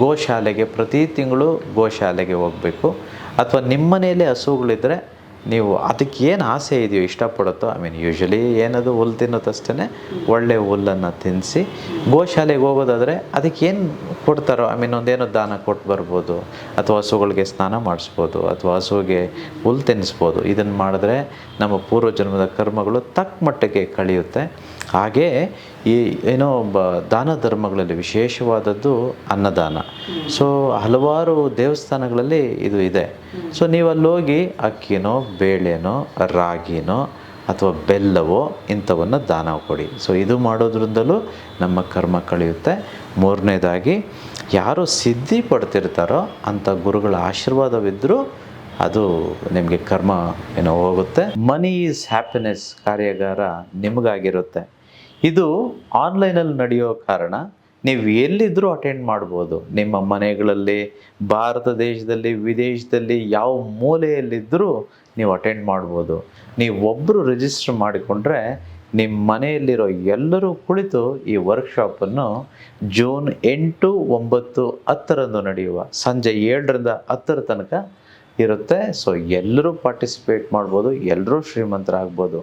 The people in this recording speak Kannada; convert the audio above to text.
ಗೋಶಾಲೆಗೆ ಪ್ರತಿ ತಿಂಗಳು ಗೋಶಾಲೆಗೆ ಹೋಗಬೇಕು. ಅಥವಾ ನಿಮ್ಮ ಮನೆಯಲ್ಲೇ ಹಸುಗಳಿದ್ದರೆ ನೀವು ಅದಕ್ಕೆ ಏನು ಆಸೆ ಇದೆಯೋ ಇಷ್ಟಪಡುತ್ತೋ, ಯೂಶ್ವಲಿ ಏನದು ಹುಲ್ಲು ತಿನ್ನುತ್ತಷ್ಟೇ, ಒಳ್ಳೆ ಹುಲ್ಲನ್ನು ತಿನ್ನಿಸಿ. ಗೋಶಾಲೆಗೆ ಹೋಗೋದಾದರೆ ಅದಕ್ಕೇನು ಕೊಡ್ತಾರೋ ಒಂದೇನೋ ದಾನ ಕೊಟ್ಟು ಬರ್ಬೋದು, ಅಥವಾ ಹಸುಗಳಿಗೆ ಸ್ನಾನ ಮಾಡಿಸ್ಬೋದು, ಅಥವಾ ಹಸುವಿಗೆ ಹುಲ್ಲು ತಿನ್ನಿಸ್ಬೋದು. ಇದನ್ನು ಮಾಡಿದ್ರೆ ನಮ್ಮ ಪೂರ್ವಜನ್ಮದ ಕರ್ಮಗಳು ತಕ್ಕ ಮಟ್ಟಿಗೆ ಕಳೆಯುತ್ತೆ. ಹಾಗೇ ಈ ದಾನ ಧರ್ಮಗಳಲ್ಲಿ ವಿಶೇಷವಾದದ್ದು ಅನ್ನದಾನ. ಸೊ ಹಲವಾರು ದೇವಸ್ಥಾನಗಳಲ್ಲಿ ಇದು ಇದೆ. ಸೊ ನೀವು ಅಲ್ಲೋಗಿ ಅಕ್ಕಿನೋ, ಬೇಳೆನೋ, ರಾಗಿನೋ ಅಥವಾ ಬೆಲ್ಲವೋ ಇಂಥವನ್ನು ದಾನ ಕೊಡಿ. ಸೊ ಇದು ಮಾಡೋದ್ರಿಂದಲೂ ನಮ್ಮ ಕರ್ಮ ಕಳೆಯುತ್ತೆ. ಮೂರನೇದಾಗಿ, ಯಾರು ಸಿದ್ಧಿ ಪಡ್ತಿರ್ತಾರೋ ಅಂಥ ಗುರುಗಳ ಆಶೀರ್ವಾದವಿದ್ದರೂ ಅದು ನಿಮಗೆ ಕರ್ಮ ಹೋಗುತ್ತೆ. ಮನಿ ಈಸ್ ಹ್ಯಾಪಿನೆಸ್ ಕಾರ್ಯಾಗಾರ ನಿಮಗಾಗಿರುತ್ತೆ. ಇದು ಆನ್ಲೈನಲ್ಲಿ ನಡೆಯೋ ಕಾರಣ ನೀವು ಎಲ್ಲಿದ್ದರೂ ಅಟೆಂಡ್ ಮಾಡ್ಬೋದು. ನಿಮ್ಮ ಮನೆಗಳಲ್ಲಿ, ಭಾರತ ದೇಶದಲ್ಲಿ, ವಿದೇಶದಲ್ಲಿ ಯಾವ ಮೂಲೆಯಲ್ಲಿದ್ದರೂ ನೀವು ಅಟೆಂಡ್ ಮಾಡ್ಬೋದು. ನೀವು ಒಬ್ಬರು ರಿಜಿಸ್ಟರ್ ಮಾಡಿಕೊಂಡ್ರೆ ನಿಮ್ಮ ಮನೆಯಲ್ಲಿರೋ ಎಲ್ಲರೂ ಕುಳಿತು ಈ ವರ್ಕ್ಶಾಪನ್ನು ಜೂನ್ 8, 9, 10ರಂದು ನಡೆಯುವ ಸಂಜೆ 7ರಿಂದ 10ರ ತನಕ ಇರುತ್ತೆ. ಸೊ ಎಲ್ಲರೂ ಪಾರ್ಟಿಸಿಪೇಟ್ ಮಾಡ್ಬೋದು, ಎಲ್ಲರೂ ಶ್ರೀಮಂತರಾಗ್ಬೋದು.